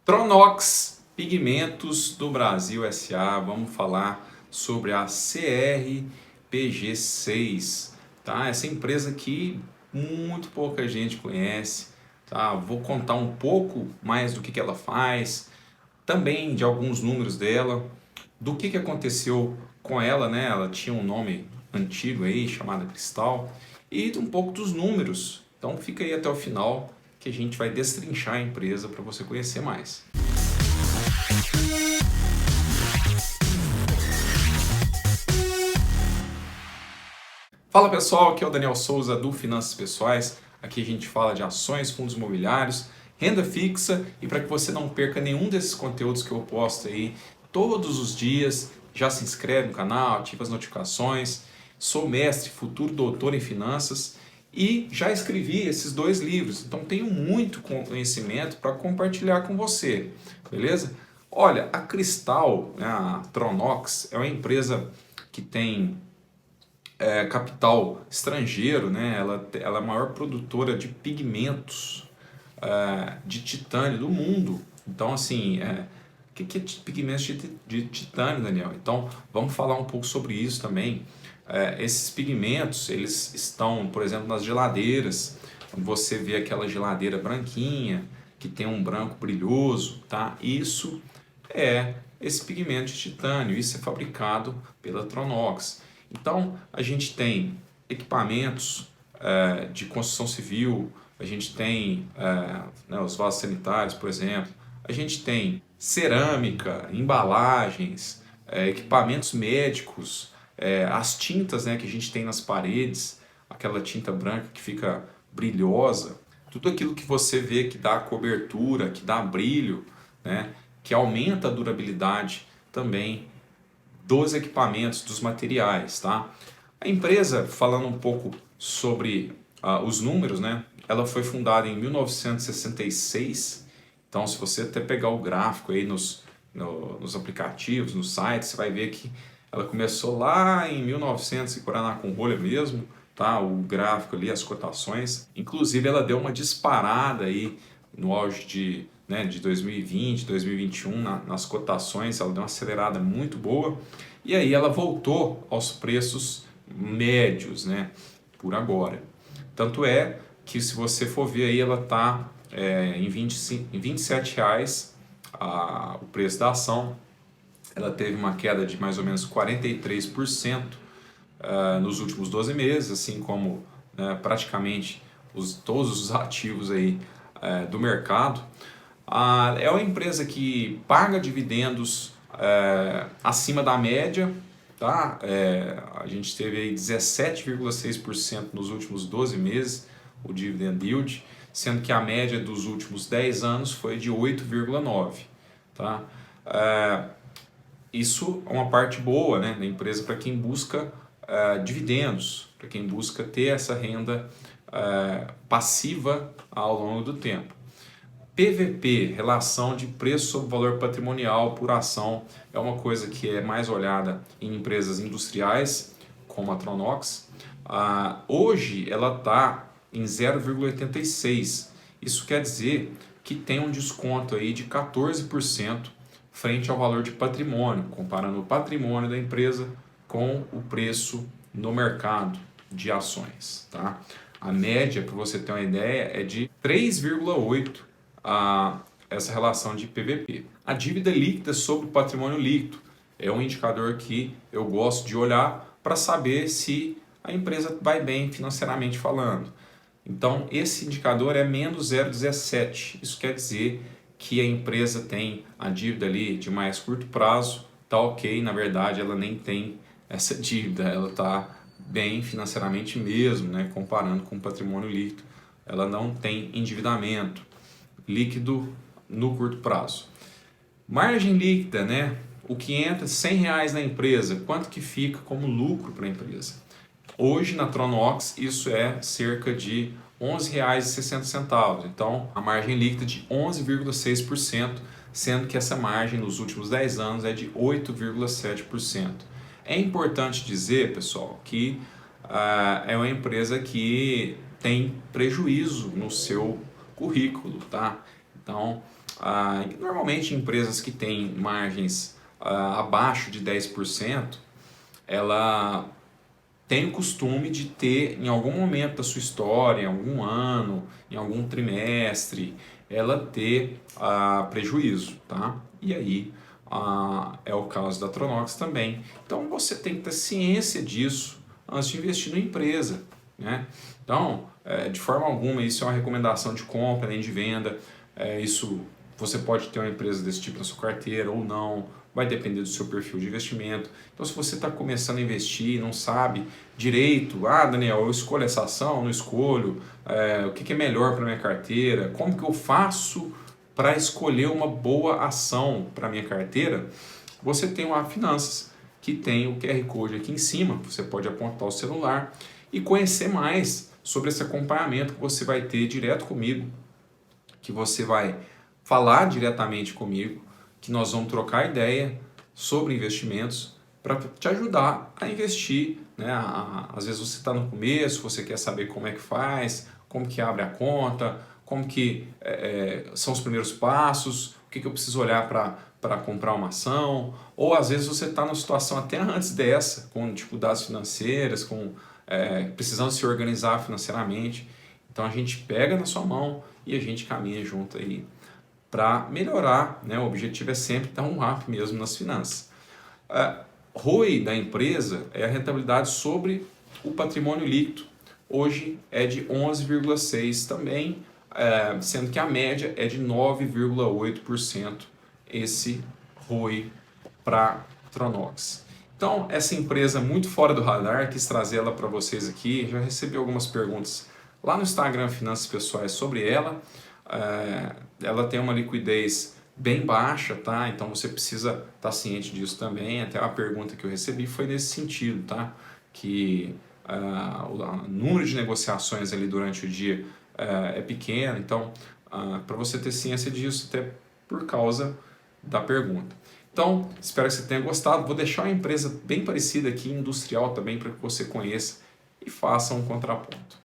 Tronox Pigmentos do Brasil S.A. Vamos falar sobre a CRPG6, tá? Essa empresa que muito pouca gente conhece, tá? Vou contar um pouco mais do que ela faz, também de alguns números dela, do que aconteceu com ela, né? Ela tinha um nome antigo aí, chamada Cristal, e um pouco dos números. Então fica aí até o final que a gente vai destrinchar a empresa para você conhecer mais. Fala pessoal, aqui é o Daniel Souza do Finanças Pessoais. Aqui a gente fala de ações, fundos imobiliários, renda fixa, e para que você não perca nenhum desses conteúdos que eu posto aí todos os dias, já se inscreve no canal, ativa as notificações. Sou mestre, futuro doutor em finanças e já escrevi esses 2 livros, então tenho muito conhecimento para compartilhar com você, beleza? Olha, a Cristal, né, a Tronox, é uma empresa que tem capital estrangeiro, né? Ela é a maior produtora de pigmentos de titânio do mundo. Então, assim, o que é pigmentos de titânio, Daniel? Então, vamos falar um pouco sobre isso também. Esses pigmentos, eles estão, por exemplo, nas geladeiras. Quando você vê aquela geladeira branquinha, que tem um branco brilhoso, tá? Isso é esse pigmento de titânio. Isso é fabricado pela Tronox. Então, a gente tem equipamentos de construção civil, a gente tem né, os vasos sanitários, por exemplo, a gente tem cerâmica, embalagens, equipamentos médicos, as tintas, né, que a gente tem nas paredes, aquela tinta branca que fica brilhosa, tudo aquilo que você vê que dá cobertura, que dá brilho, né, que aumenta a durabilidade também dos equipamentos, dos materiais, tá? A empresa, falando um pouco sobre os números, né? Ela foi fundada em 1966, então se você até pegar o gráfico aí nos aplicativos, nos sites, você vai ver que ela começou lá em 1900 e Paraná com rolha mesmo, tá? O gráfico ali, as cotações. Inclusive ela deu uma disparada aí no auge de 2020, 2021 nas cotações, ela deu uma acelerada muito boa e aí ela voltou aos preços médios, né, por agora. Tanto é que se você for ver aí ela está em R$ 27 o preço da ação. Ela teve uma queda de mais ou menos 43% nos últimos 12 meses, assim como praticamente todos os ativos aí do mercado. É uma empresa que paga dividendos acima da média, tá? A gente teve aí 17,6% nos últimos 12 meses, o dividend yield, sendo que a média dos últimos 10 anos foi de 8,9%. Tá? Isso é uma parte boa, né, da empresa para quem busca dividendos, para quem busca ter essa renda passiva ao longo do tempo. PVP, relação de preço sobre valor patrimonial por ação, é uma coisa que é mais olhada em empresas industriais, como a Tronox. Hoje ela está em 0,86. Isso quer dizer que tem um desconto aí de 14% frente ao valor de patrimônio, comparando o patrimônio da empresa com o preço no mercado de ações. Tá? A média, para você ter uma ideia, é de 3,8 essa relação de PVP. A dívida líquida sobre o patrimônio líquido é um indicador que eu gosto de olhar para saber se a empresa vai bem financeiramente falando. Então, esse indicador é menos 0,17. Isso quer dizer que a empresa tem a dívida ali de mais curto prazo, tá ok, na verdade ela nem tem essa dívida, ela está bem financeiramente mesmo, né, comparando com o patrimônio líquido, ela não tem endividamento líquido no curto prazo. Margem líquida, né? O que entra R$100 na empresa, quanto que fica como lucro para a empresa? Hoje na Tronox isso é cerca de R$11,60. Então a margem líquida de 11,6%, sendo que essa margem nos últimos 10 anos é de 8,7%. É importante dizer, pessoal, que é uma empresa que tem prejuízo no seu currículo, tá? Então Normalmente empresas que têm margens abaixo de 10%, ela tem o costume de ter, em algum momento da sua história, em algum ano, em algum trimestre, ela ter prejuízo, tá? E aí é o caso da Tronox também. Então você tem que ter ciência disso antes de investir na empresa, né? Então, de forma alguma, isso é uma recomendação de compra nem de venda. Isso você pode ter uma empresa desse tipo na sua carteira ou não, vai depender do seu perfil de investimento. Então, se você está começando a investir e não sabe direito, Daniel, eu escolho essa ação, não escolho, o que é melhor para minha carteira, como que eu faço para escolher uma boa ação para minha carteira, você tem o Finanças, que tem o QR Code aqui em cima, você pode apontar o celular e conhecer mais sobre esse acompanhamento que você vai ter direto comigo, que você vai falar diretamente comigo, que nós vamos trocar ideia sobre investimentos para te ajudar a investir, né? Às vezes você está no começo, você quer saber como é que faz, como que abre a conta, como que são os primeiros passos, o que eu preciso olhar para comprar uma ação, ou às vezes você está numa situação até antes dessa, com dificuldades financeiras, precisando se organizar financeiramente. Então a gente pega na sua mão e a gente caminha junto aí para melhorar, né? O objetivo é sempre dar um up mesmo nas finanças. ROI da empresa é a rentabilidade sobre o patrimônio líquido. Hoje é de 11,6% também, sendo que a média é de 9,8% esse ROI para Tronox. Então, essa empresa muito fora do radar, quis trazer ela para vocês aqui. Já recebi algumas perguntas lá no Instagram Finanças Pessoais sobre ela. Ela tem uma liquidez bem baixa, tá? Então você precisa estar ciente disso também. Até a pergunta que eu recebi foi nesse sentido, tá? Que o número de negociações ali durante o dia é pequeno, então para você ter ciência disso, até por causa da pergunta. Então, espero que você tenha gostado. Vou deixar uma empresa bem parecida aqui, industrial também, para que você conheça e faça um contraponto.